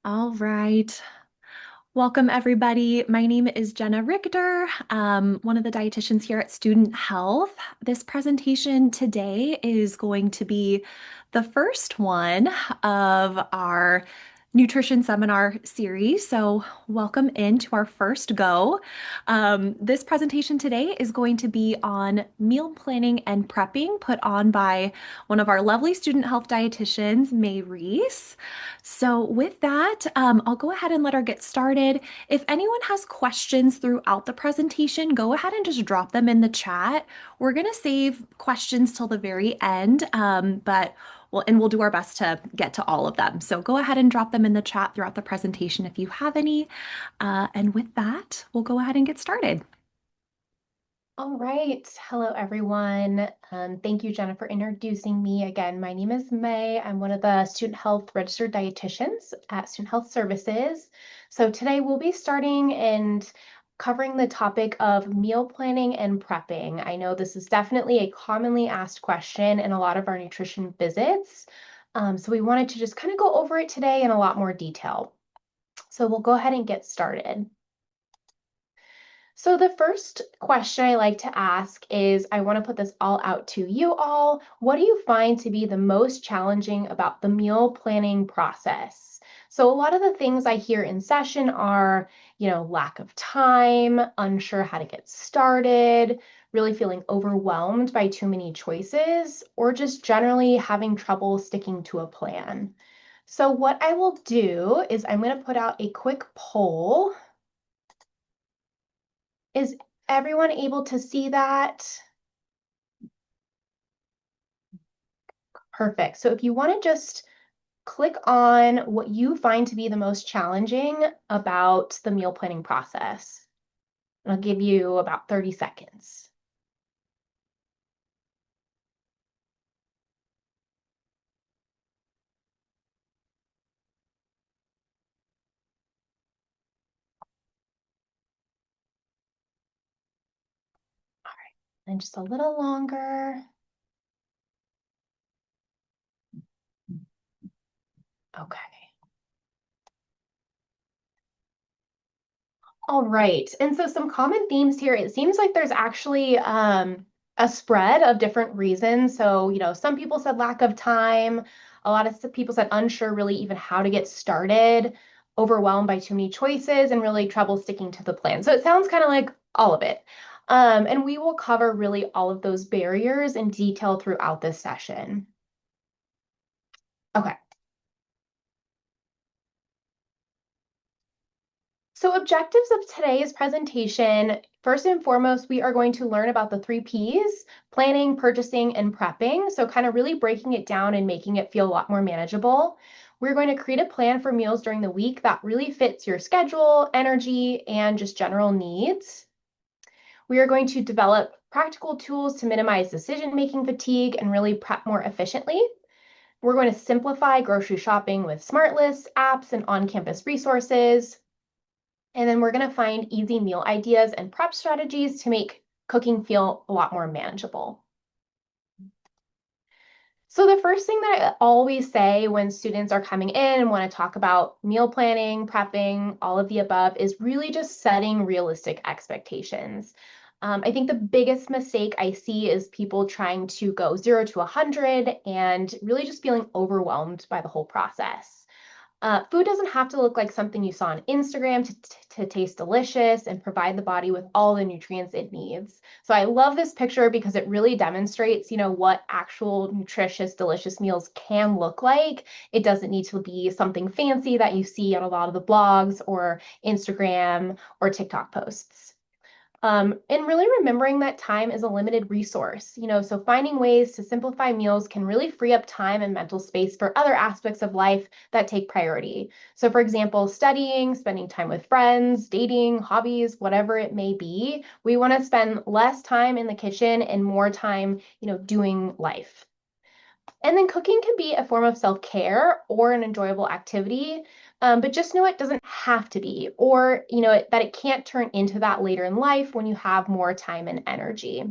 All right. Welcome, everybody. My name is Jenna Richter, one of the dietitians here at Student Health. This presentation today is going to be the first one of our nutrition seminar series. So, welcome into our first go. This presentation today is going to be on meal planning and prepping, put on by one of our lovely student health dietitians, May Reese. So with that, I'll go ahead and let her get started. If anyone has questions throughout the presentation, go ahead and just drop them in the chat. We're going to save questions till the very end, but we'll do our best to get to all of them. So go ahead and drop them in the chat throughout the presentation if you have any. And with that, we'll go ahead and get started. All right. Hello, everyone. Thank you, Jenna, for introducing me. Again, my name is May. I'm one of the Student Health Registered Dietitians at Student Health Services. So today we'll be starting and covering the topic of meal planning and prepping. I know this is definitely a commonly asked question in a lot of our nutrition visits. So we wanted to just kind of go over it today in a lot more detail. So we'll go ahead and get started. So the first question I like to ask is, I want to put this all out to you all. What do you find to be the most challenging about the meal planning process? So a lot of the things I hear in session are, lack of time, unsure how to get started, really feeling overwhelmed by too many choices, or just generally having trouble sticking to a plan. So what I will do is I'm going to put out a quick poll. Is everyone able to see that? Perfect. So if you want to just click on what you find to be the most challenging about the meal planning process. I'll give you about 30 seconds. All right, and just a little longer. Okay. All right. And so some common themes here, it seems like there's actually a spread of different reasons. So, some people said lack of time. A lot of people said unsure really even how to get started, overwhelmed by too many choices, and really trouble sticking to the plan. So it sounds kind of like all of it. And we will cover really all of those barriers in detail throughout this session. Okay. So objectives of today's presentation, first and foremost, we are going to learn about the 3 Ps: planning, purchasing, and prepping. So kind of really breaking it down and making it feel a lot more manageable. We're going to create a plan for meals during the week that really fits your schedule, energy, and just general needs. We are going to develop practical tools to minimize decision-making fatigue and really prep more efficiently. We're going to simplify grocery shopping with smart lists, apps, and on-campus resources. And then we're going to find easy meal ideas and prep strategies to make cooking feel a lot more manageable. So the first thing that I always say when students are coming in and want to talk about meal planning, prepping, all of the above is really just setting realistic expectations. I think the biggest mistake I see is people trying to go 0 to 100 and really just feeling overwhelmed by the whole process. Food doesn't have to look like something you saw on Instagram to taste delicious and provide the body with all the nutrients it needs. So I love this picture because it really demonstrates, what actual nutritious, delicious meals can look like. It doesn't need to be something fancy that you see on a lot of the blogs or Instagram or TikTok posts. And really remembering that time is a limited resource, so finding ways to simplify meals can really free up time and mental space for other aspects of life that take priority. So for example, studying, spending time with friends, dating, hobbies, whatever it may be, we want to spend less time in the kitchen and more time, doing life. And then cooking can be a form of self-care or an enjoyable activity, but just know it doesn't have to be, or that it can't turn into that later in life when you have more time and energy.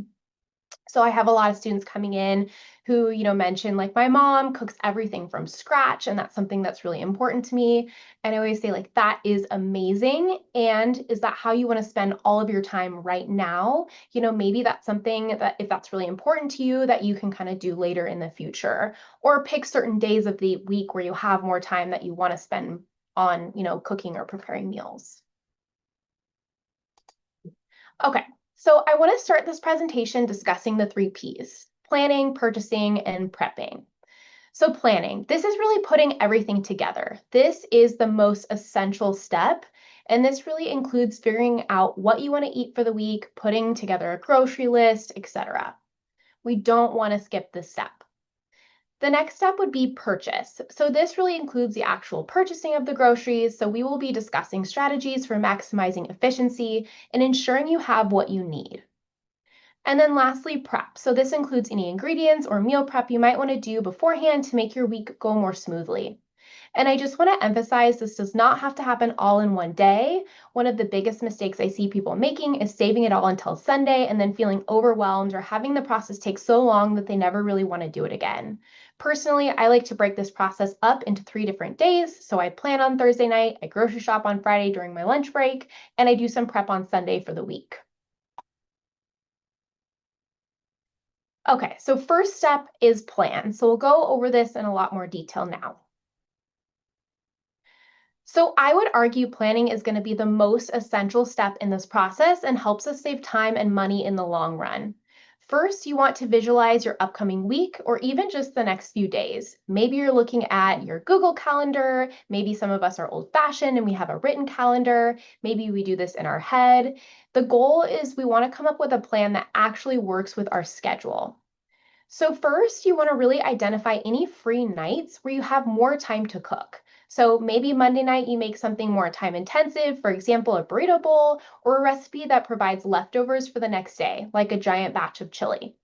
So I have a lot of students coming in who, mention like my mom cooks everything from scratch, and that's something that's really important to me. And I always say like that is amazing. And is that how you want to spend all of your time right now? Maybe that's something that if that's really important to you that you can kind of do later in the future, or pick certain days of the week where you have more time that you want to spend on, cooking or preparing meals. Okay, so I want to start this presentation discussing the three P's: planning, purchasing, and prepping. So planning, this is really putting everything together. This is the most essential step, and this really includes figuring out what you want to eat for the week, putting together a grocery list, etc. We don't want to skip this step. The next step would be purchase. So this really includes the actual purchasing of the groceries. So we will be discussing strategies for maximizing efficiency and ensuring you have what you need. And then lastly, prep. So this includes any ingredients or meal prep you might want to do beforehand to make your week go more smoothly. And I just want to emphasize this does not have to happen all in one day. One of the biggest mistakes I see people making is saving it all until Sunday and then feeling overwhelmed or having the process take so long that they never really want to do it again. Personally, I like to break this process up into 3 different days. So I plan on Thursday night, I grocery shop on Friday during my lunch break, and I do some prep on Sunday for the week. Okay, so first step is plan. So we'll go over this in a lot more detail now. So I would argue planning is going to be the most essential step in this process and helps us save time and money in the long run. First, you want to visualize your upcoming week or even just the next few days. Maybe you're looking at your Google Calendar. Maybe some of us are old-fashioned and we have a written calendar. Maybe we do this in our head. The goal is we want to come up with a plan that actually works with our schedule. So first, you want to really identify any free nights where you have more time to cook. So maybe Monday night you make something more time intensive, for example, a burrito bowl or a recipe that provides leftovers for the next day, like a giant batch of chili.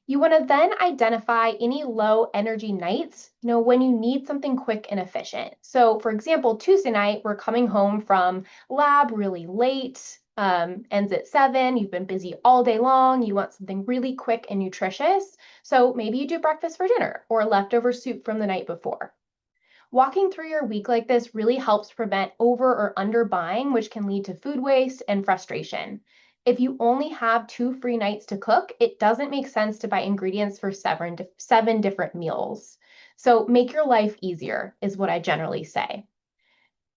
You want to then identify any low energy nights, when you need something quick and efficient. So, for example, Tuesday night, we're coming home from lab really late, ends at 7. You've been busy all day long. You want something really quick and nutritious. So maybe you do breakfast for dinner or leftover soup from the night before. Walking through your week like this really helps prevent over or under buying, which can lead to food waste and frustration. If you only have 2 free nights to cook, it doesn't make sense to buy ingredients for seven different meals. So make your life easier, is what I generally say.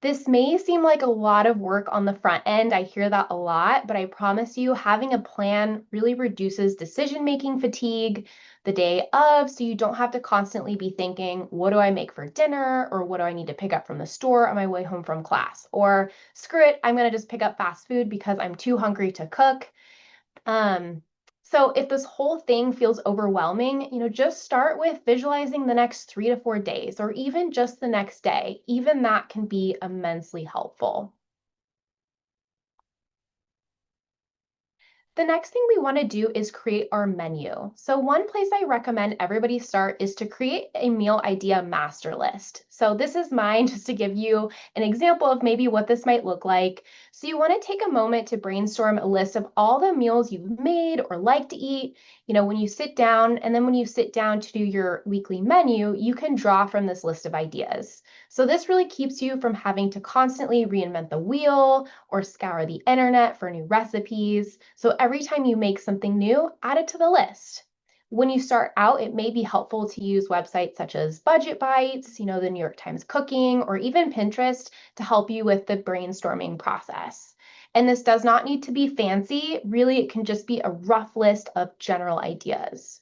This may seem like a lot of work on the front end. I hear that a lot, but I promise you, having a plan really reduces decision-making fatigue the day of, so you don't have to constantly be thinking, what do I make for dinner? Or what do I need to pick up from the store on my way home from class? Or screw it, I'm gonna just pick up fast food because I'm too hungry to cook. Um, so if this whole thing feels overwhelming, just start with visualizing the next 3 to 4 days, or even just the next day. Even that can be immensely helpful. The next thing we want to do is create our menu. So one place I recommend everybody start is to create a meal idea master list. So this is mine just to give you an example of maybe what this might look like. So you want to take a moment to brainstorm a list of all the meals you've made or like to eat, when you sit down, and then when you sit down to do your weekly menu, you can draw from this list of ideas. So this really keeps you from having to constantly reinvent the wheel or scour the internet for new recipes. So every time you make something new, add it to the list. When you start out, it may be helpful to use websites such as Budget Bites, the New York Times Cooking, or even Pinterest to help you with the brainstorming process. And this does not need to be fancy. Really, it can just be a rough list of general ideas.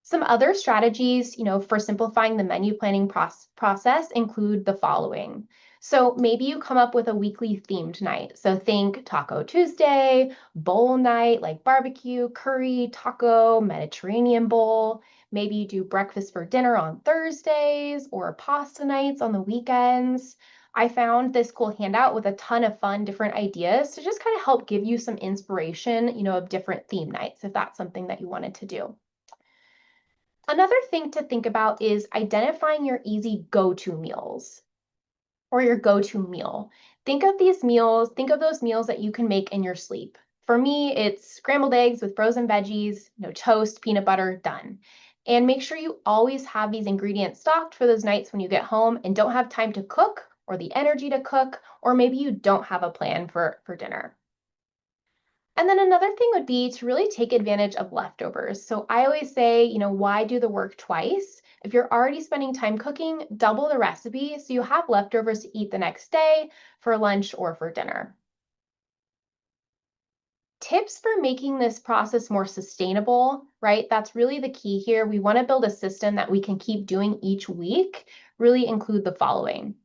Some other strategies, for simplifying the menu planning process include the following. So maybe you come up with a weekly themed night. So think Taco Tuesday, bowl night like barbecue, curry, taco, Mediterranean bowl. Maybe you do breakfast for dinner on Thursdays or pasta nights on the weekends. I found this cool handout with a ton of fun different ideas to just kind of help give you some inspiration, of different theme nights if that's something that you wanted to do. Another thing to think about is identifying your easy go-to meals or your go-to meal. Think of those meals that you can make in your sleep. For me, it's scrambled eggs with frozen veggies, toast, peanut butter, done. And make sure you always have these ingredients stocked for those nights when you get home and don't have time to cook or the energy to cook, or maybe you don't have a plan for dinner. And then another thing would be to really take advantage of leftovers. So I always say, why do the work twice? If you're already spending time cooking, double the recipe so you have leftovers to eat the next day for lunch or for dinner. Tips for making this process more sustainable, right? That's really the key here. We want to build a system that we can keep doing each week, really include the following.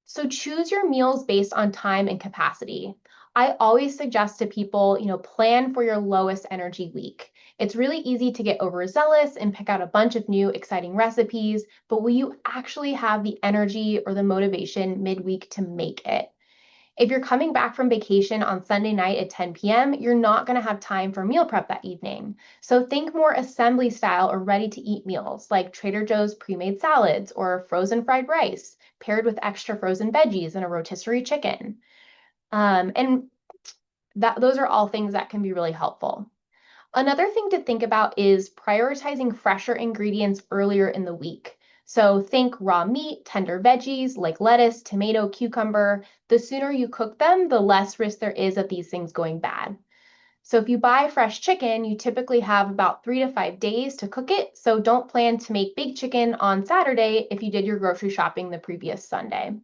So choose your meals based on time and capacity. I always suggest to people, plan for your lowest energy week. It's really easy to get overzealous and pick out a bunch of new exciting recipes, but will you actually have the energy or the motivation midweek to make it? If you're coming back from vacation on Sunday night at 10 p.m., you're not going to have time for meal prep that evening. So think more assembly style or ready to eat meals like Trader Joe's pre-made salads or frozen fried rice paired with extra frozen veggies and a rotisserie chicken. And those are all things that can be really helpful. Another thing to think about is prioritizing fresher ingredients earlier in the week. So think raw meat, tender veggies like lettuce, tomato, cucumber. The sooner you cook them, the less risk there is of these things going bad. So if you buy fresh chicken, you typically have about 3 to 5 days to cook it. So don't plan to make big chicken on Saturday if you did your grocery shopping the previous Sunday.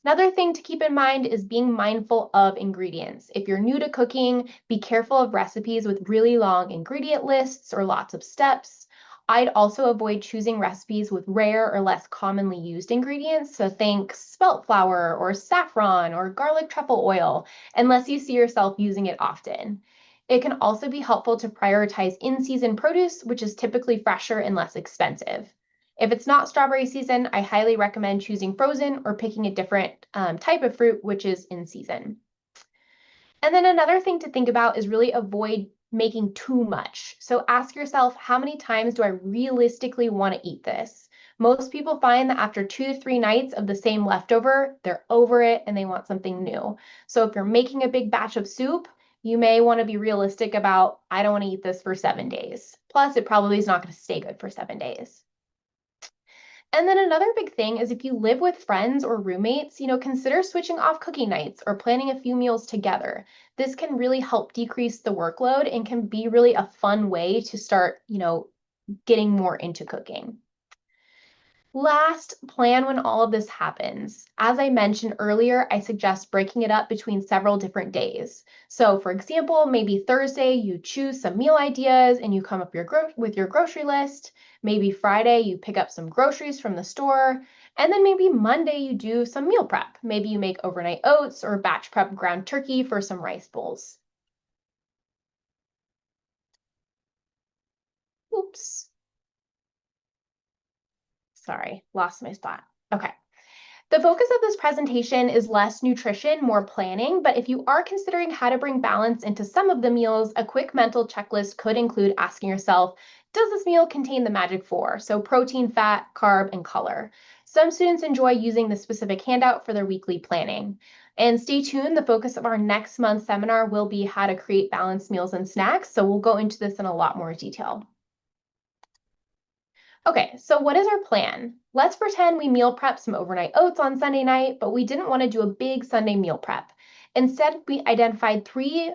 Another thing to keep in mind is being mindful of ingredients. If you're new to cooking, be careful of recipes with really long ingredient lists or lots of steps. I'd also avoid choosing recipes with rare or less commonly used ingredients. So think spelt flour or saffron or garlic truffle oil, unless you see yourself using it often. It can also be helpful to prioritize in-season produce, which is typically fresher and less expensive. If it's not strawberry season, I highly recommend choosing frozen or picking a different type of fruit, which is in season. And then another thing to think about is really avoid making too much. So ask yourself, how many times do I realistically want to eat this? Most people find that after 2 to 3 nights of the same leftover, they're over it and they want something new. So if you're making a big batch of soup, you may want to be realistic about, I don't want to eat this for 7 days. Plus, it probably is not going to stay good for 7 days. And then another big thing is if you live with friends or roommates, consider switching off cooking nights or planning a few meals together. This can really help decrease the workload and can be really a fun way to start, getting more into cooking. Last, plan when all of this happens. As I mentioned earlier, I suggest breaking it up between several different days. So for example, maybe Thursday, you choose some meal ideas and you come up with your grocery list. Maybe Friday, you pick up some groceries from the store. And then maybe Monday, you do some meal prep. Maybe you make overnight oats or batch prep ground turkey for some rice bowls. Oops, sorry, lost my spot. Okay. The focus of this presentation is less nutrition, more planning, but if you are considering how to bring balance into some of the meals, a quick mental checklist could include asking yourself, does this meal contain the magic four? So protein, fat, carb, and color. Some students enjoy using the specific handout for their weekly planning. And stay tuned, the focus of our next month's seminar will be how to create balanced meals and snacks, so we'll go into this in a lot more detail. Okay, so what is our plan? Let's pretend we meal prep some overnight oats on Sunday night, but we didn't want to do a big Sunday meal prep. Instead, we identified three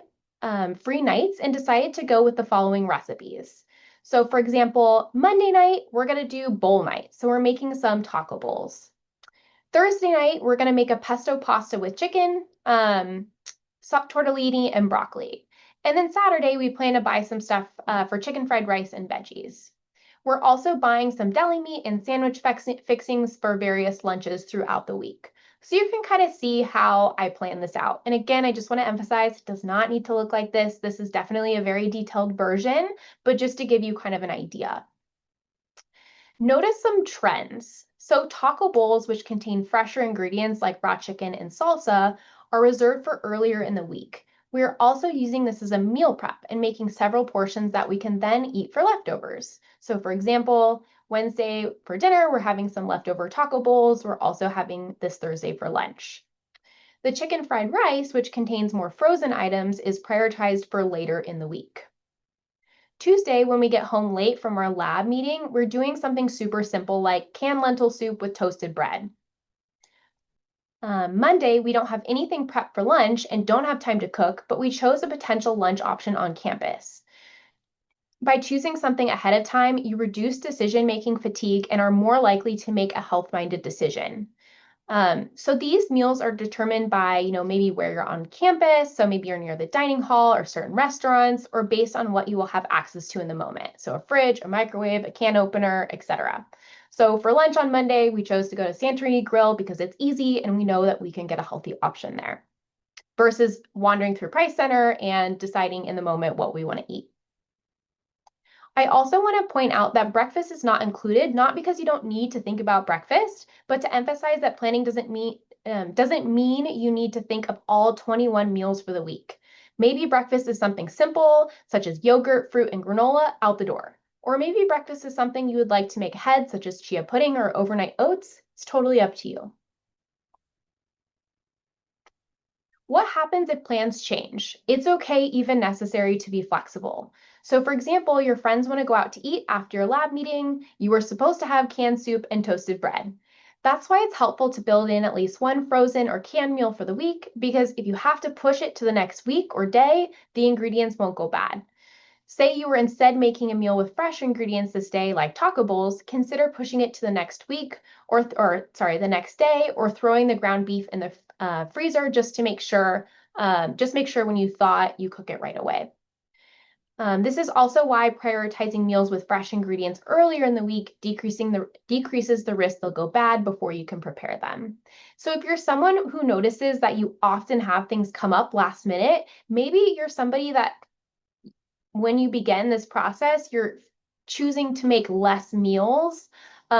free nights and decided to go with the following recipes. So for example, Monday night, we're going to do bowl night. So we're making some taco bowls. Thursday night, we're going to make a pesto pasta with chicken, tortellini, and broccoli. And then Saturday, we plan to buy some stuff for chicken fried rice and veggies. We're also buying some deli meat and sandwich fixings for various lunches throughout the week. So you can kind of see how I plan this out. And again, I just want to emphasize, it does not need to look like this. This is definitely a very detailed version, but just to give you kind of an idea. Notice some trends. So taco bowls, which contain fresher ingredients like raw chicken and salsa, are reserved for earlier in the week. We are also using this as a meal prep and making several portions that we can then eat for leftovers. So for example, Wednesday for dinner, we're having some leftover taco bowls. We're also having this Thursday for lunch. The chicken fried rice, which contains more frozen items, is prioritized for later in the week. Tuesday, when we get home late from our lab meeting, we're doing something super simple like canned lentil soup with toasted bread. Monday, we don't have anything prepped for lunch and don't have time to cook, but we chose a potential lunch option on campus. By choosing something ahead of time, you reduce decision-making fatigue and are more likely to make a health-minded decision. So these meals are determined by, maybe where you're on campus. So maybe you're near the dining hall or certain restaurants, or based on what you will have access to in the moment. So a fridge, a microwave, a can opener, etc. So for lunch on Monday, we chose to go to Santorini Grill because it's easy and we know that we can get a healthy option there versus wandering through Price Center and deciding in the moment what we want to eat. I also want to point out that breakfast is not included, not because you don't need to think about breakfast, but to emphasize that planning doesn't mean you need to think of all 21 meals for the week. Maybe breakfast is something simple, such as yogurt, fruit, and granola out the door. Or maybe breakfast is something you would like to make ahead, such as chia pudding or overnight oats. It's totally up to you. What happens if plans change? It's okay, even necessary, to be flexible. So for example, your friends want to go out to eat after your lab meeting. You were supposed to have canned soup and toasted bread. That's why it's helpful to build in at least one frozen or canned meal for the week, because if you have to push it to the next week or day, the ingredients won't go bad. Say you were instead making a meal with fresh ingredients this day, like taco bowls, consider pushing it to the next week the next day, or throwing the ground beef in the freezer just to make sure, when you thaw it, you cook it right away. This is also why prioritizing meals with fresh ingredients earlier in the week decreases the risk they'll go bad before you can prepare them. So if you're someone who notices that you often have things come up last minute, maybe you're somebody that when you begin this process, you're choosing to make less meals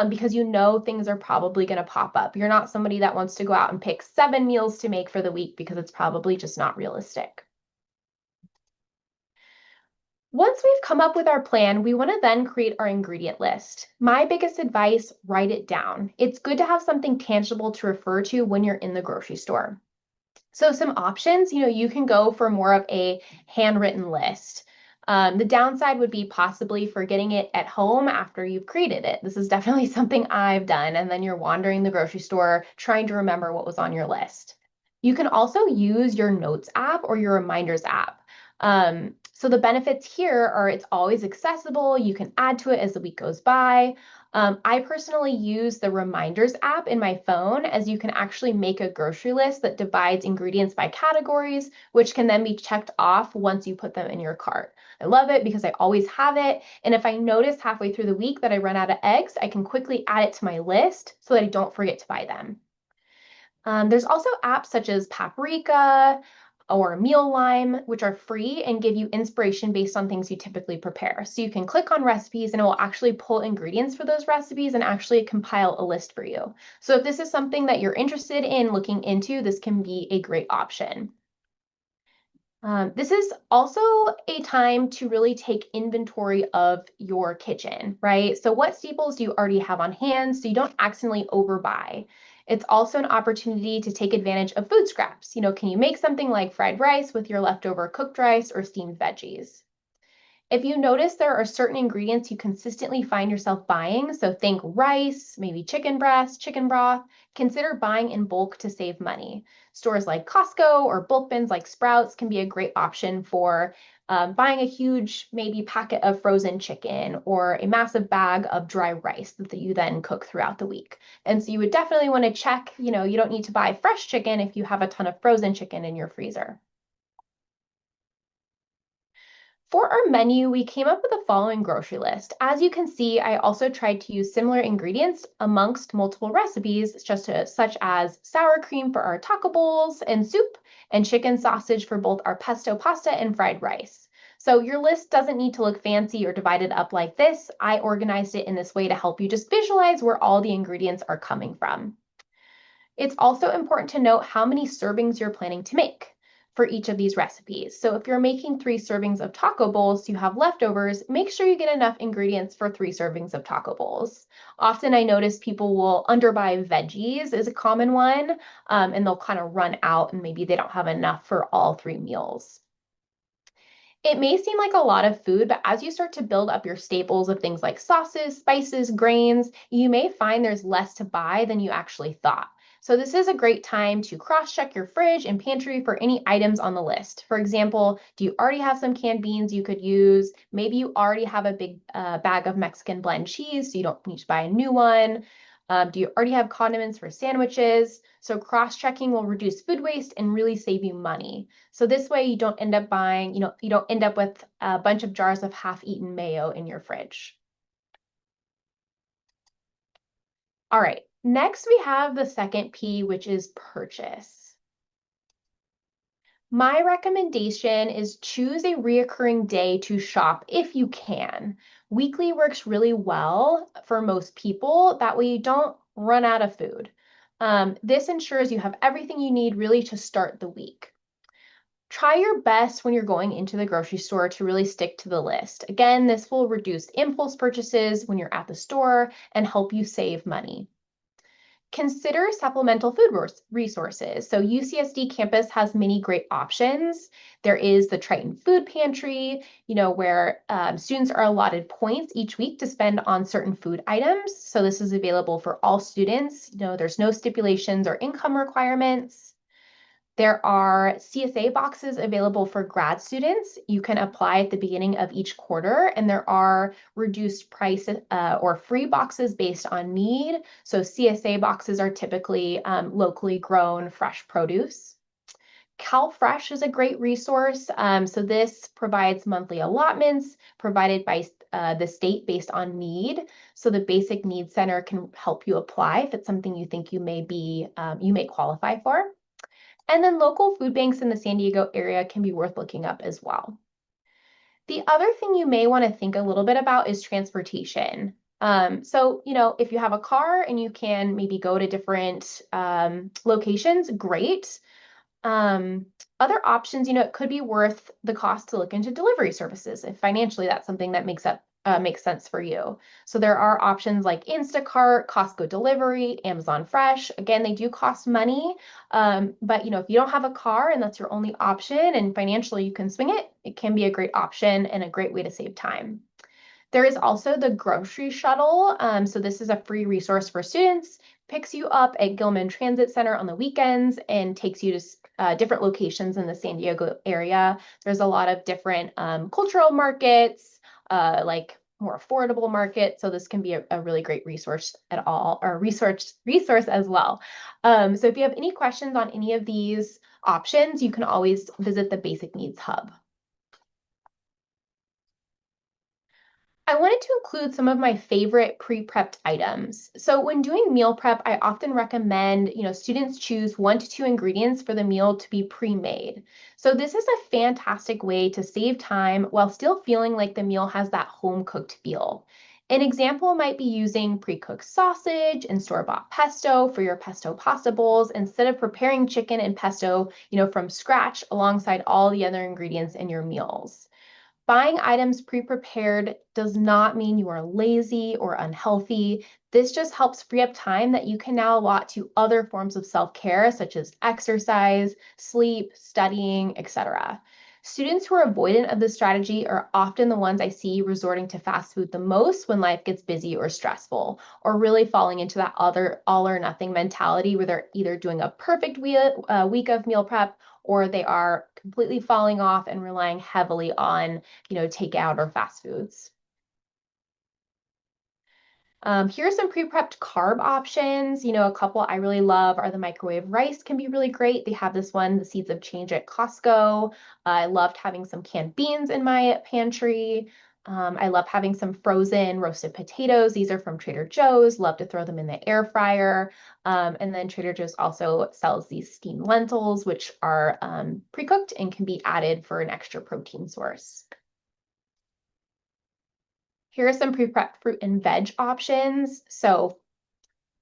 because you know things are probably going to pop up. You're not somebody that wants to go out and pick 7 meals to make for the week because it's probably just not realistic. Once we've come up with our plan, we want to then create our ingredient list. My biggest advice, write it down. It's good to have something tangible to refer to when you're in the grocery store. So some options, you can go for more of a handwritten list. The downside would be possibly forgetting it at home after you've created it. This is definitely something I've done, and then you're wandering the grocery store trying to remember what was on your list. You can also use your notes app or your reminders app. So the benefits here are it's always accessible. You can add to it as the week goes by. I personally use the reminders app in my phone, as you can actually make a grocery list that divides ingredients by categories, which can then be checked off once you put them in your cart. I love it because I always have it. And if I notice halfway through the week that I run out of eggs, I can quickly add it to my list so that I don't forget to buy them. There's also apps such as Paprika or Mealime, which are free and give you inspiration based on things you typically prepare. So you can click on recipes and it will actually pull ingredients for those recipes and actually compile a list for you. So if this is something that you're interested in looking into, this can be a great option. This is also a time to really take inventory of your kitchen, right? So what staples do you already have on hand so you don't accidentally overbuy? It's also an opportunity to take advantage of food scraps. Can you make something like fried rice with your leftover cooked rice or steamed veggies? If you notice there are certain ingredients you consistently find yourself buying, so think rice, maybe chicken breast, chicken broth, consider buying in bulk to save money. Stores like Costco or bulk bins like Sprouts can be a great option for buying a huge, maybe packet of frozen chicken or a massive bag of dry rice that you then cook throughout the week. And so you would definitely want to check, you don't need to buy fresh chicken if you have a ton of frozen chicken in your freezer. For our menu, we came up with the following grocery list. As you can see, I also tried to use similar ingredients amongst multiple recipes, such as sour cream for our taco bowls and soup, and chicken sausage for both our pesto pasta and fried rice. So your list doesn't need to look fancy or divided up like this. I organized it in this way to help you just visualize where all the ingredients are coming from. It's also important to note how many servings you're planning to make. for each of these recipes. So if you're making 3 servings of taco bowls, you have leftovers, make sure you get enough ingredients for 3 servings of taco bowls. Often I notice people will underbuy veggies is a common one, and they'll kind of run out and maybe they don't have enough for all 3 meals. It may seem like a lot of food, but as you start to build up your staples of things like sauces, spices, grains, you may find there's less to buy than you actually thought. So this is a great time to cross-check your fridge and pantry for any items on the list. For example, do you already have some canned beans you could use? Maybe you already have a big bag of Mexican blend cheese, so you don't need to buy a new one. Do you already have condiments for sandwiches? So cross-checking will reduce food waste and really save you money. So this way you don't end up buying, you don't end up with a bunch of jars of half-eaten mayo in your fridge. All right, next we have the second P, which is purchase. My recommendation is choose a reoccurring day to shop if you can. Weekly works really well for most people. That way you don't run out of food. This ensures you have everything you need really to start the week. Try your best when you're going into the grocery store to really stick to the list. Again, this will reduce impulse purchases when you're at the store and help you save money. Consider supplemental food resources. So UCSD campus has many great options. There is the Triton Food Pantry, where students are allotted points each week to spend on certain food items. So this is available for all students. There's no stipulations or income requirements. There are CSA boxes available for grad students. You can apply at the beginning of each quarter, and there are reduced price or free boxes based on need. So CSA boxes are typically locally grown fresh produce. CalFresh is a great resource. So this provides monthly allotments provided by the state based on need. So the Basic Needs Center can help you apply if it's something you think you may qualify for. And then local food banks in the San Diego area can be worth looking up as well. The other thing you may want to think a little bit about is transportation. If you have a car and you can maybe go to different locations, great. Other options, it could be worth the cost to look into delivery services if financially that's something that makes sense for you. So there are options like Instacart, Costco Delivery, Amazon Fresh. Again, they do cost money, but if you don't have a car and that's your only option and financially you can swing it, it can be a great option and a great way to save time. There is also the grocery shuttle. So this is a free resource for students, picks you up at Gilman Transit Center on the weekends and takes you to different locations in the San Diego area. There's a lot of different cultural markets, like more affordable markets. So this can be a really great resource or resource as well. So if you have any questions on any of these options, you can always visit the Basic Needs Hub. I wanted to include some of my favorite pre-prepped items. So when doing meal prep, I often recommend, students choose 1 to 2 ingredients for the meal to be pre-made. So this is a fantastic way to save time while still feeling like the meal has that home-cooked feel. An example might be using pre-cooked sausage and store-bought pesto for your pesto pasta bowls instead of preparing chicken and pesto, from scratch alongside all the other ingredients in your meals. Buying items pre-prepared does not mean you are lazy or unhealthy. This just helps free up time that you can now allot to other forms of self-care, such as exercise, sleep, studying, etc. Students who are avoidant of this strategy are often the ones I see resorting to fast food the most when life gets busy or stressful, or really falling into that other all or nothing mentality where they're either doing a perfect week of meal prep or they are completely falling off and relying heavily on takeout or fast foods. Here's some pre-prepped carb options. A couple I really love are the microwave rice can be really great. They have this one, the Seeds of Change at Costco. I loved having some canned beans in my pantry. I love having some frozen roasted potatoes. These are from Trader Joe's. Love to throw them in the air fryer. And then Trader Joe's also sells these steamed lentils, which are pre-cooked and can be added for an extra protein source. Here are some pre-prepped fruit and veg options. So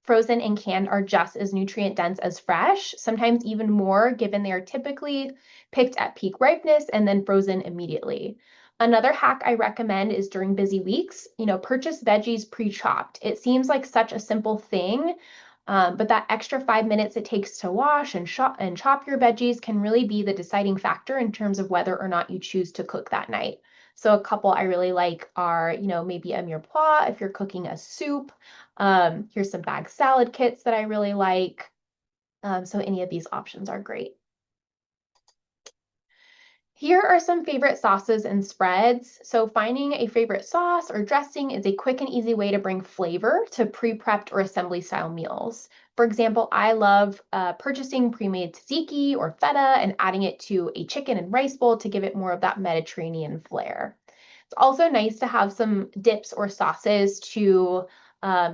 frozen and canned are just as nutrient dense as fresh, sometimes even more, given they are typically picked at peak ripeness and then frozen immediately. Another hack I recommend is during busy weeks, purchase veggies pre-chopped. It seems like such a simple thing, but that extra 5 minutes it takes to wash and chop your veggies can really be the deciding factor in terms of whether or not you choose to cook that night. So a couple I really like are, maybe a mirepoix if you're cooking a soup. Here's some bag salad kits that I really like. So any of these options are great. Here are some favorite sauces and spreads. So finding a favorite sauce or dressing is a quick and easy way to bring flavor to pre-prepped or assembly style meals. For example, I love purchasing pre-made tzatziki or feta and adding it to a chicken and rice bowl to give it more of that Mediterranean flair. It's also nice to have some dips or sauces to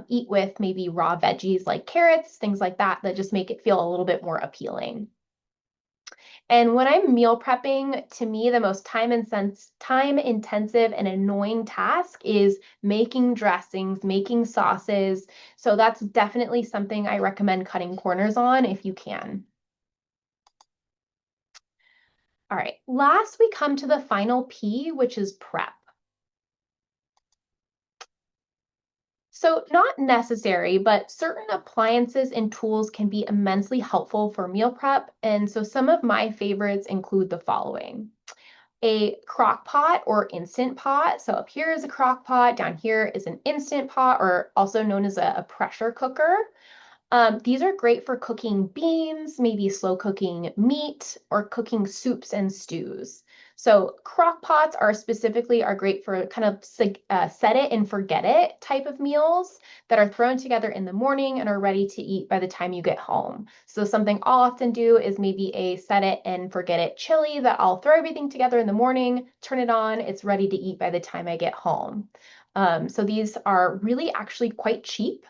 eat with, maybe raw veggies like carrots, things like that, that just make it feel a little bit more appealing. And when I'm meal prepping, to me, the most time intensive and annoying task is making dressings, making sauces. So that's definitely something I recommend cutting corners on if you can. All right, last we come to the final P, which is prep. So not necessary, but certain appliances and tools can be immensely helpful for meal prep. And so some of my favorites include the following: a crock pot or instant pot. So up here is a crock pot, down here is an instant pot, or also known as a pressure cooker. These are great for cooking beans, maybe slow cooking meat, or cooking soups and stews. So crock pots are great for kind of set it and forget it type of meals that are thrown together in the morning and are ready to eat by the time you get home. So something I'll often do is maybe a set it and forget it chili that I'll throw everything together in the morning, turn it on, it's ready to eat by the time I get home. So these are really actually quite cheap.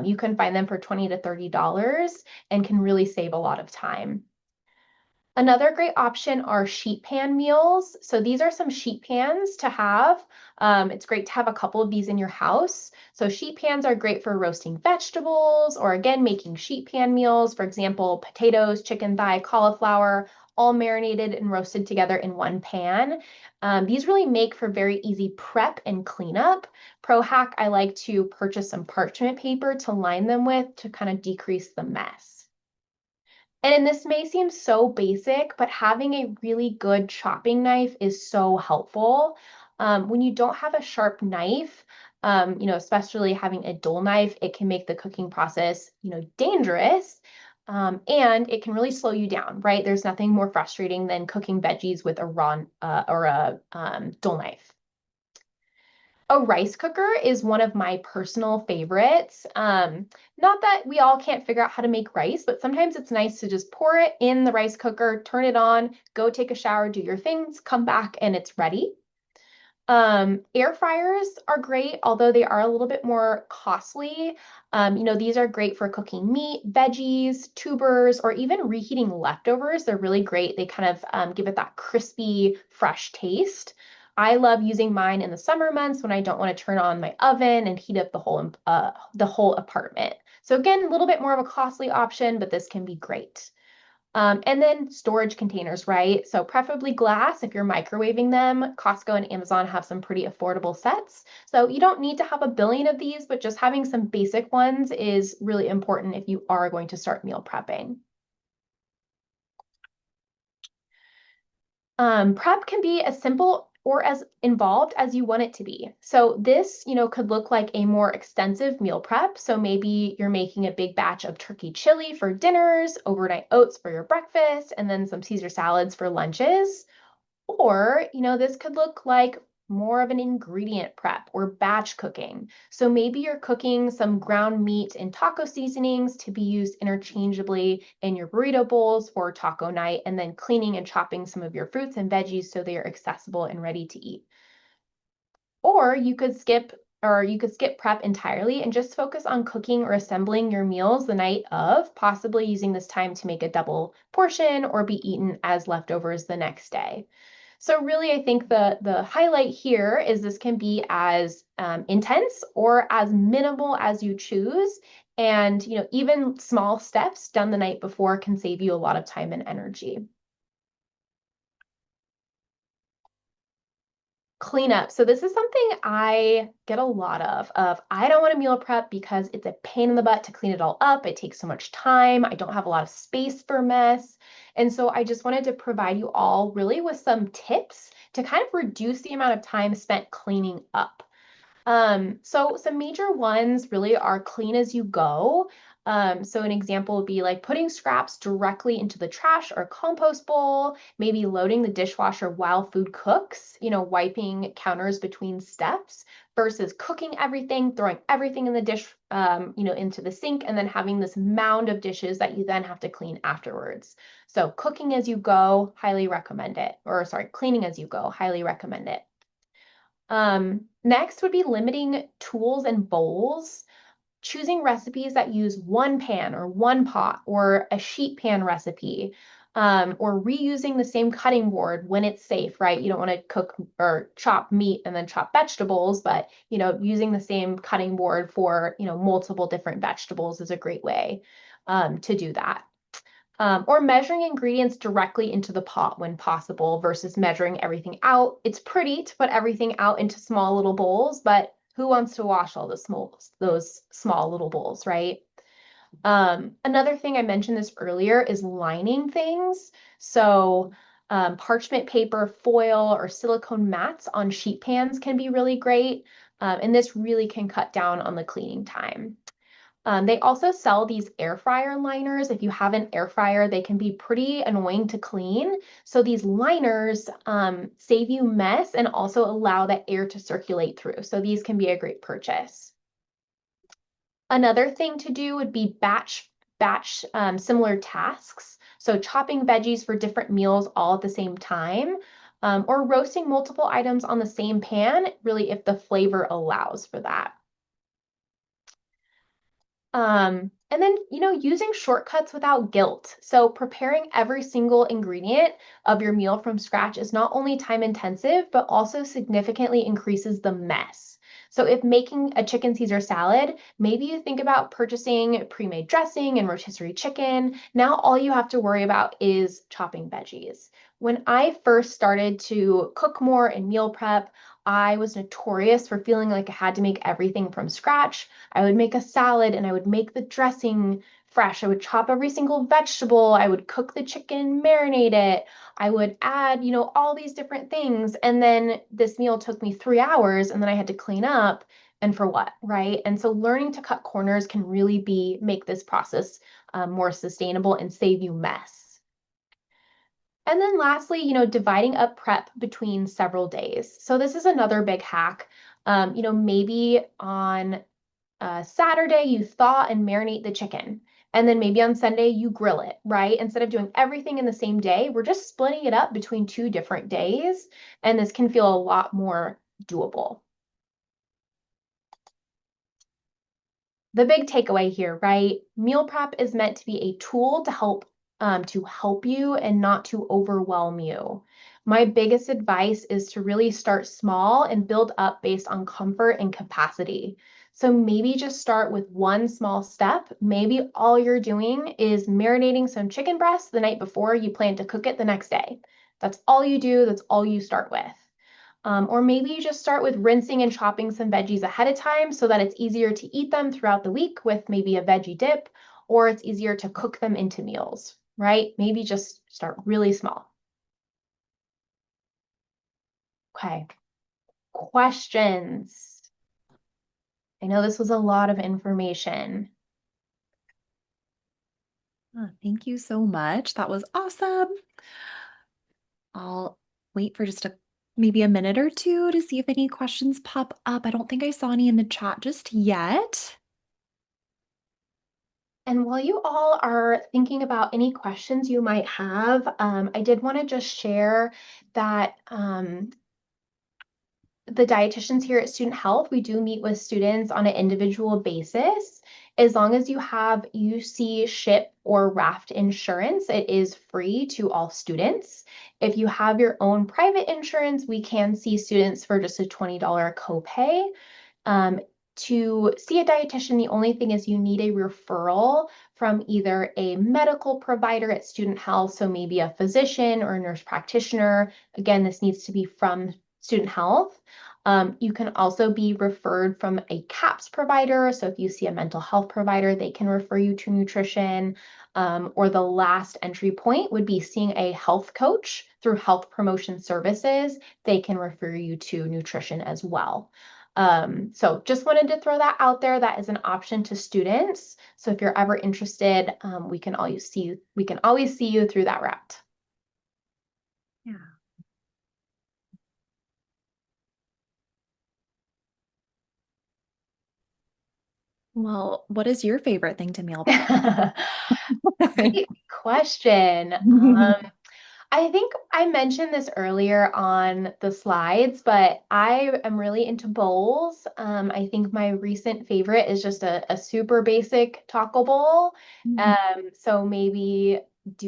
You can find them for $20 to $30 and can really save a lot of time. Another great option are sheet pan meals. So these are some sheet pans to have. It's great to have a couple of these in your house. So sheet pans are great for roasting vegetables or again, making sheet pan meals. For example, potatoes, chicken thigh, cauliflower, all marinated and roasted together in one pan. These really make for very easy prep and cleanup. Pro hack, I like to purchase some parchment paper to line them with to kind of decrease the mess. And this may seem so basic, but having a really good chopping knife is so helpful. When you don't have a sharp knife, especially having a dull knife, it can make the cooking process, dangerous. And it can really slow you down, right? There's nothing more frustrating than cooking veggies with a raw or a dull knife. A rice cooker is one of my personal favorites. Not that we all can't figure out how to make rice, but sometimes it's nice to just pour it in the rice cooker, turn it on, go take a shower, do your things, come back, and it's ready. Air fryers are great, although they are a little bit more costly. These are great for cooking meat, veggies, tubers, or even reheating leftovers. They're really great. They kind of give it that crispy, fresh taste. I love using mine in the summer months when I don't want to turn on my oven and heat up the whole apartment. So again, a little bit more of a costly option, but this can be great. And then storage containers, right? So preferably glass if you're microwaving them. Costco and Amazon have some pretty affordable sets. So you don't need to have a billion of these, but just having some basic ones is really important if you are going to start meal prepping. Prep can be as simple or as involved as you want it to be. So this, could look like a more extensive meal prep. So maybe you're making a big batch of turkey chili for dinners, overnight oats for your breakfast, and then some Caesar salads for lunches. Or, this could look like more of an ingredient prep or batch cooking. So maybe you're cooking some ground meat and taco seasonings to be used interchangeably in your burrito bowls for taco night, and then cleaning and chopping some of your fruits and veggies so they are accessible and ready to eat. Or you could skip prep entirely and just focus on cooking or assembling your meals the night of, possibly using this time to make a double portion or be eaten as leftovers the next day. So really, I think the highlight here is this can be as intense or as minimal as you choose. And, even small steps done the night before can save you a lot of time and energy. Cleanup. So this is something I get a lot of I don't want to meal prep because it's a pain in the butt to clean it all up. It takes so much time. I don't have a lot of space for mess. And so I just wanted to provide you all really with some tips to kind of reduce the amount of time spent cleaning up. So some major ones really are clean as you go. So an example would be like putting scraps directly into the trash or compost bowl, maybe loading the dishwasher while food cooks, wiping counters between steps versus cooking everything, throwing everything in the dish, into the sink, and then having this mound of dishes that you then have to clean afterwards. So cooking as you go, highly recommend it. Or sorry, cleaning as you go, highly recommend it. Next would be limiting tools and bowls, choosing recipes that use one pan or one pot or a sheet pan recipe, or reusing the same cutting board when it's safe, right? You don't want to cook or chop meat and then chop vegetables, but using the same cutting board for multiple different vegetables is a great way to do that. Or measuring ingredients directly into the pot when possible versus measuring everything out. It's pretty to put everything out into small little bowls, but who wants to wash all those small little bowls, right? Another thing I mentioned this earlier is lining things. So parchment paper, foil, or silicone mats on sheet pans can be really great. And this really can cut down on the cleaning time. They also sell these air fryer liners. If you have an air fryer, they can be pretty annoying to clean. So these liners save you mess and also allow that air to circulate through. So these can be a great purchase. Another thing to do would be batch similar tasks. So chopping veggies for different meals all at the same time, or roasting multiple items on the same pan, really if the flavor allows for that. And then, using shortcuts without guilt. So preparing every single ingredient of your meal from scratch is not only time intensive, but also significantly increases the mess. So if making a chicken Caesar salad, maybe you think about purchasing pre-made dressing and rotisserie chicken. Now all you have to worry about is chopping veggies. When I first started to cook more and meal prep, I was notorious for feeling like I had to make everything from scratch. I would make a salad and I would make the dressing fresh. I would chop every single vegetable. I would cook the chicken, marinate it. I would add, all these different things. And then this meal took me 3 hours and then I had to clean up. And for what, right? And so learning to cut corners can really make this process more sustainable and save you mess. And then lastly, dividing up prep between several days. So this is another big hack. Maybe on Saturday, you thaw and marinate the chicken. And then maybe on Sunday, you grill it, right? Instead of doing everything in the same day, we're just splitting it up between 2 different days. And this can feel a lot more doable. The big takeaway here, right? Meal prep is meant to be a tool to help you and not to overwhelm you. My biggest advice is to really start small and build up based on comfort and capacity. So maybe just start with one small step. Maybe all you're doing is marinating some chicken breast the night before you plan to cook it the next day. That's all you do, that's all you start with. Or maybe you just start with rinsing and chopping some veggies ahead of time so that it's easier to eat them throughout the week with maybe a veggie dip, or it's easier to cook them into meals, right? Maybe just start really small. Okay, questions. I know this was a lot of information. Thank you so much. That was awesome. I'll wait for just maybe a minute or two to see if any questions pop up. I don't think I saw any in the chat just yet. And while you all are thinking about any questions you might have, I did want to just share that the dietitians here at Student Health, we do meet with students on an individual basis. As long as you have UC, SHIP, or RAFT insurance, it is free to all students. If you have your own private insurance, we can see students for just a $20 copay. To see a dietitian, the only thing is you need a referral from either a medical provider at Student Health, so maybe a physician or a nurse practitioner. Again, this needs to be from Student Health. You can also be referred from a CAPS provider. So if you see a mental health provider, they can refer you to nutrition. Or the last entry point would be seeing a health coach through Health Promotion Services. They can refer you to nutrition as well. So just wanted to throw that out there. That is an option to students. So if you're ever interested, we can always see you through that route. Yeah. Well, what is your favorite thing to meal prep? Great question. I think I mentioned this earlier on the slides, but I am really into bowls. I think my recent favorite is just a super basic taco bowl. So maybe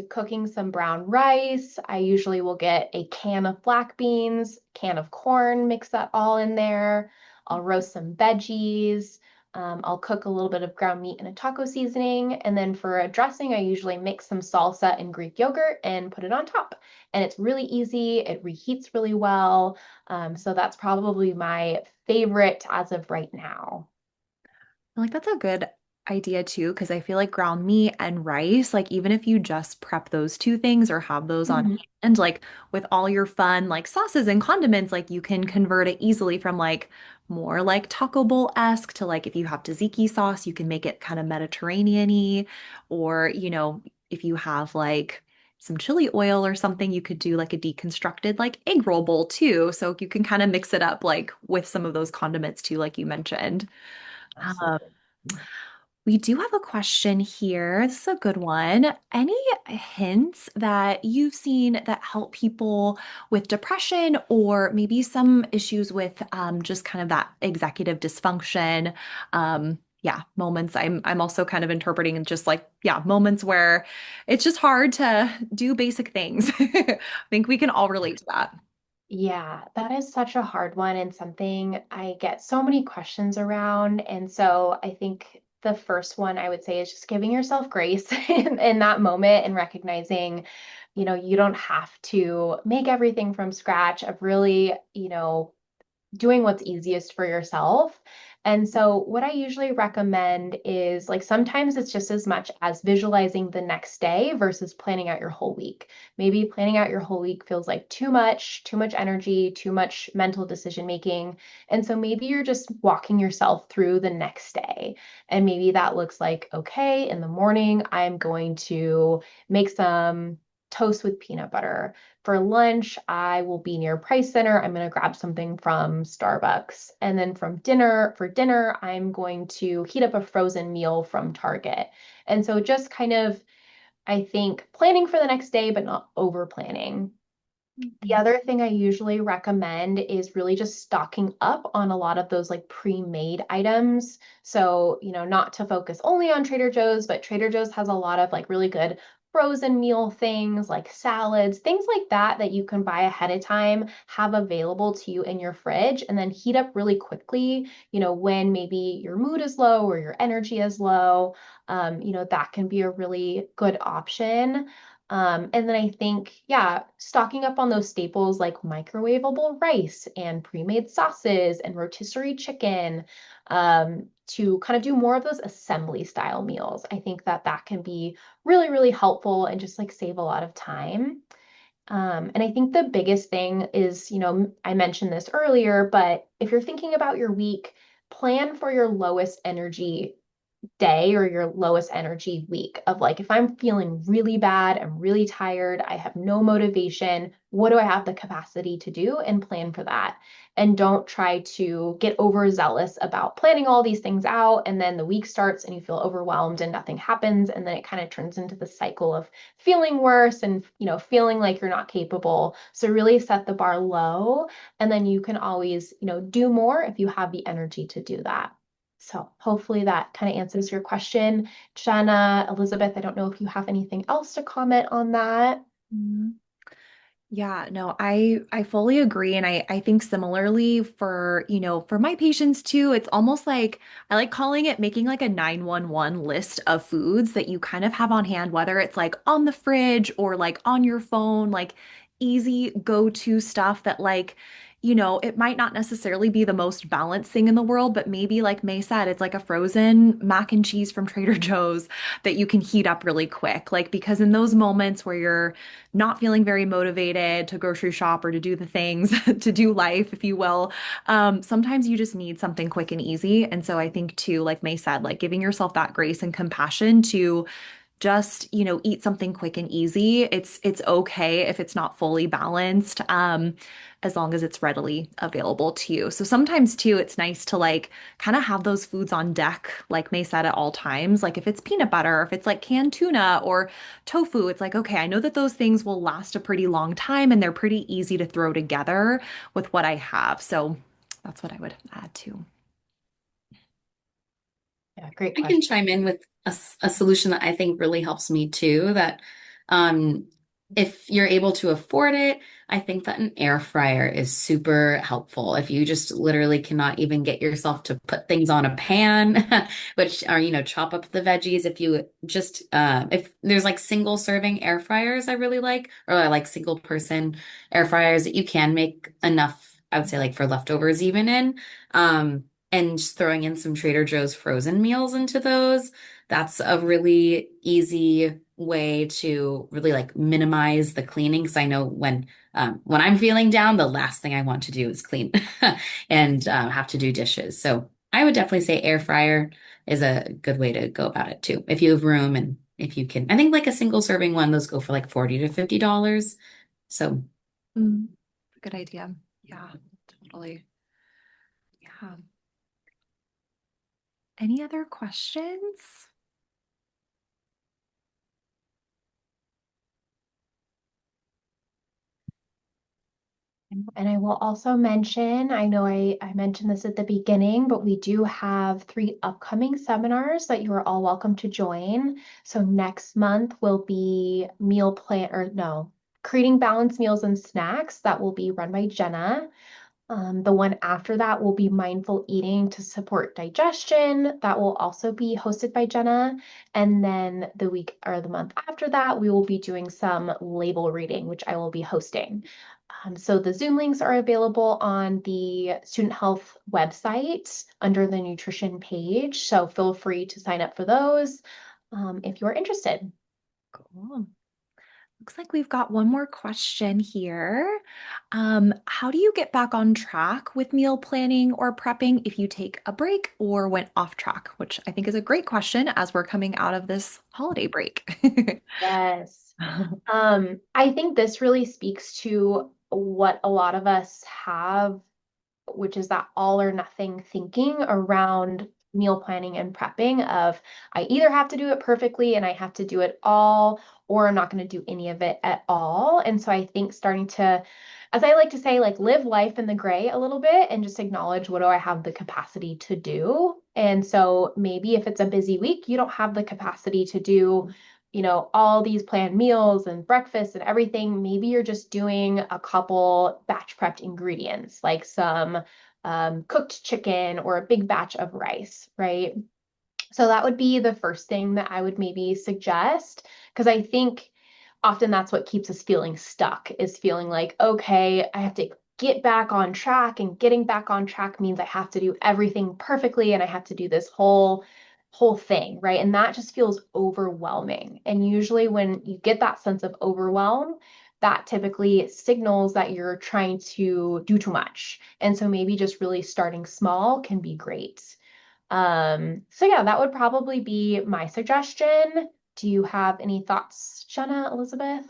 cooking some brown rice. I usually will get a can of black beans, can of corn, mix that all in there. I'll roast some veggies. I'll cook a little bit of ground meat in a taco seasoning. And then for a dressing, I usually mix some salsa and Greek yogurt and put it on top. And it's really easy. It reheats really well. So that's probably my favorite as of right now. Like that's a good idea too, because I feel like ground meat and rice, like even if you just prep those two things or have those on Mhm. hand, like with all your fun like sauces and condiments, like you can convert it easily from like more like taco bowl-esque to like if you have tzatziki sauce, you can make it kind of Mediterranean-y, or if you have like some chili oil or something, you could do like a deconstructed like egg roll bowl too. So you can kind of mix it up like with some of those condiments too, like you mentioned. Um, Absolutely. we do have a question here. This is a good one. Any hints that you've seen that help people with depression or maybe some issues with just kind of that executive dysfunction? Yeah, moments. I'm also kind of interpreting and just like, yeah, moments where it's just hard to do basic things. I think we can all relate to that. Yeah, that is such a hard one and something I get so many questions around. And so I think the first one I would say is just giving yourself grace in that moment and recognizing, you don't have to make everything from scratch of really, doing what's easiest for yourself. And so, what I usually recommend is like sometimes it's just as much as visualizing the next day versus planning out your whole week. Maybe planning out your whole week feels like too much energy, too much mental decision making. And so, maybe you're just walking yourself through the next day. And maybe that looks like, okay, in the morning, I'm going to make some toast with peanut butter. For lunch, I will be near Price Center. I'm going to grab something from Starbucks. And then for dinner, I'm going to heat up a frozen meal from Target. And so just kind of, I think, planning for the next day, but not over planning. The Mhm. other thing I usually recommend is really just stocking up on a lot of those like pre-made items. So, not to focus only on Trader Joe's, but Trader Joe's has a lot of like really good frozen meal things like salads, things like that that you can buy ahead of time, have available to you in your fridge, and then heat up really quickly, when maybe your mood is low or your energy is low. That can be a really good option. And then I think, yeah, stocking up on those staples like microwavable rice and pre-made sauces and rotisserie chicken, to kind of do more of those assembly style meals. I think that that can be really, really helpful and just like save a lot of time. And I think the biggest thing is, I mentioned this earlier, but if you're thinking about your week, plan for your lowest energy day or your lowest energy week of like, if I'm feeling really bad, I'm really tired, I have no motivation, what do I have the capacity to do and plan for that? And don't try to get overzealous about planning all these things out. And then the week starts and you feel overwhelmed and nothing happens. And then it kind of turns into the cycle of feeling worse and, feeling like you're not capable. So really set the bar low. And then you can always, do more if you have the energy to do that. So hopefully that kind of answers your question. Jenna, Elizabeth, I don't know if you have anything else to comment on that. Mhm. Yeah, no, I fully agree. And I think similarly for, for my patients too, it's almost like I like calling it making like a 911 list of foods that you kind of have on hand, whether it's like on the fridge or like on your phone, like easy go-to stuff that like, it might not necessarily be the most balanced thing in the world, but maybe like May said, it's like a frozen mac and cheese from Trader Joe's that you can heat up really quick. Like because in those moments where you're not feeling very motivated to grocery shop or to do the things, to do life, if you will, sometimes you just need something quick and easy. And so I think too, like May said, like giving yourself that grace and compassion to just, eat something quick and easy. It's okay if it's not fully balanced, as long as it's readily available to you. So sometimes too, it's nice to like kind of have those foods on deck, like May said, at all times. Like if it's peanut butter, if it's like canned tuna or tofu, it's like, okay, I know that those things will last a pretty long time and they're pretty easy to throw together with what I have. So that's what I would add to. Yeah, great I can question. chime in with a solution that I think really helps me too. That um, if you're able to afford it, I think that an air fryer is super helpful. If you just literally cannot even get yourself to put things on a pan, which are, chop up the veggies. If you just, if there's like single serving air fryers, I really like, or I like single person air fryers that you can make enough, I would say like for leftovers even in. Um, and just throwing in some Trader Joe's frozen meals into those. That's a really easy way to really like minimize the cleaning. Because I know when I'm feeling down, the last thing I want to do is clean and have to do dishes. So I would definitely say air fryer is a good way to go about it too. If you have room and if you can, I think like a single serving one, those go for like $40 to $50. So Mm, good idea. Yeah, totally. Yeah. Any other questions? And I will also mention, I know I mentioned this at the beginning, but we do have 3 upcoming seminars that you are all welcome to join. So next month will be meal plan, or no, creating balanced meals and snacks that will be run by Jenna. The one after that will be mindful eating to support digestion. That will also be hosted by Jenna. And then the week or the month after that, we will be doing some label reading, which I will be hosting. So the Zoom links are available on the Student Health website under the nutrition page. So feel free to sign up for those if you are interested. Cool. Looks like we've got one more question here. How do you get back on track with meal planning or prepping if you take a break or went off track? Which I think is a great question as we're coming out of this holiday break. Yes. I think this really speaks to what a lot of us have, which is that all or nothing thinking around meal planning and prepping of I either have to do it perfectly and I have to do it all, or I'm not going to do any of it at all. And so I think starting to, as I like to say, like live life in the gray a little bit and just acknowledge what do I have the capacity to do. And so maybe if it's a busy week, you don't have the capacity to do all these planned meals and breakfast and everything. Maybe you're just doing a couple batch prepped ingredients, like some cooked chicken or a big batch of rice, right? So that would be the first thing that I would maybe suggest, because I think often that's what keeps us feeling stuck is feeling like, okay, I have to get back on track, and getting back on track means I have to do everything perfectly and I have to do this whole thing, right? And that just feels overwhelming. And usually when you get that sense of overwhelm, that typically signals that you're trying to do too much. And so maybe just really starting small can be great. So yeah, that would probably be my suggestion. Do you have any thoughts, Jenna, Elizabeth?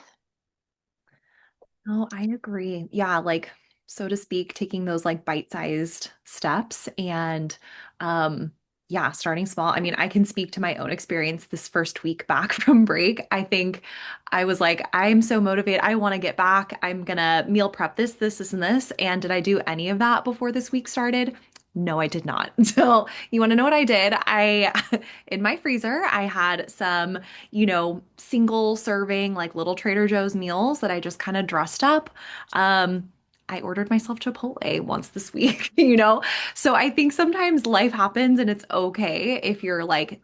Oh, I agree. Yeah, like so to speak, taking those like bite-sized steps and yeah, starting small. I mean, I can speak to my own experience this first week back from break. I think I was like, I'm so motivated. I want to get back. I'm gonna meal prep this, and this. And did I do any of that before this week started? No, I did not. So, you want to know what I did? In my freezer, I had some, single serving, like little Trader Joe's meals that I just kind of dressed up. Um, I ordered myself Chipotle once this week, So I think sometimes life happens and it's okay if you're like,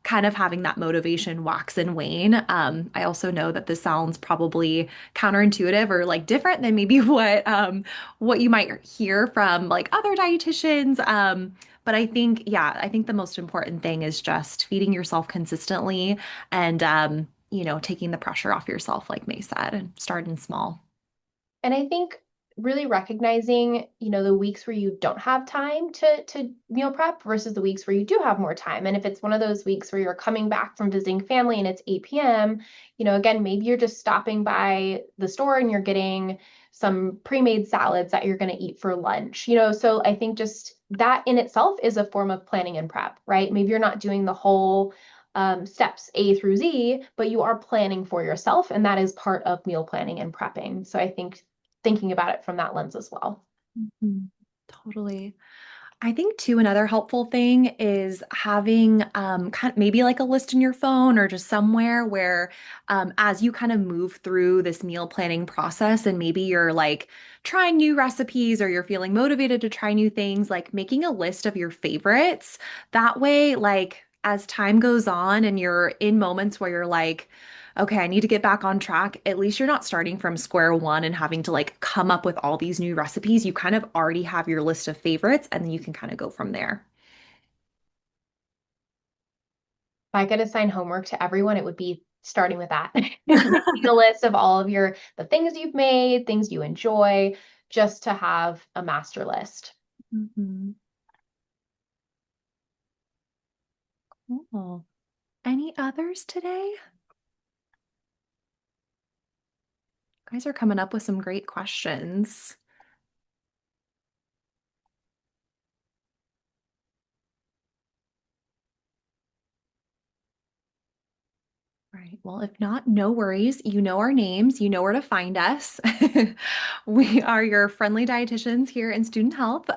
kind of having that motivation wax and wane. I also know that this sounds probably counterintuitive or like different than maybe what you might hear from like other dietitians. But I think, yeah, I think the most important thing is just feeding yourself consistently and, taking the pressure off yourself, like May said, and starting small. And I think really recognizing, the weeks where you don't have time to meal prep versus the weeks where you do have more time. And if it's one of those weeks where you're coming back from visiting family and it's 8 p.m., again, maybe you're just stopping by the store and you're getting some pre-made salads that you're going to eat for lunch. So I think just that in itself is a form of planning and prep, right? Maybe you're not doing the whole steps A through Z, but you are planning for yourself, and that is part of meal planning and prepping. So I think thinking about it from that lens as well. Mhm. Totally. I think too, another helpful thing is having kind of maybe like a list in your phone or just somewhere where as you kind of move through this meal planning process and maybe you're like trying new recipes or you're feeling motivated to try new things, like making a list of your favorites. That way, like as time goes on and you're in moments where you're like, okay, I need to get back on track. At least you're not starting from square one and having to like come up with all these new recipes. You kind of already have your list of favorites and then you can kind of go from there. If I could assign homework to everyone, it would be starting with that. Making a list of all of the things you've made, things you enjoy, just to have a master list. Mhm. Cool. Any others today? You guys are coming up with some great questions. Right. Well, if not, no worries. You know our names, you know where to find us. We are your friendly dietitians here in student health.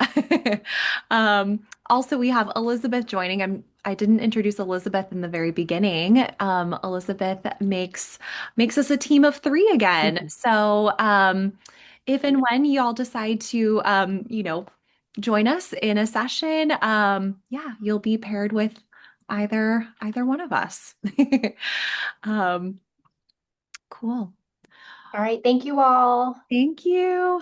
Also, we have Elizabeth joining. I didn't introduce Elizabeth in the very beginning. Elizabeth makes us a team of three again. So, if and when y'all decide to, join us in a session, yeah, you'll be paired with either one of us. Um, cool. All right. Thank you all. Thank you.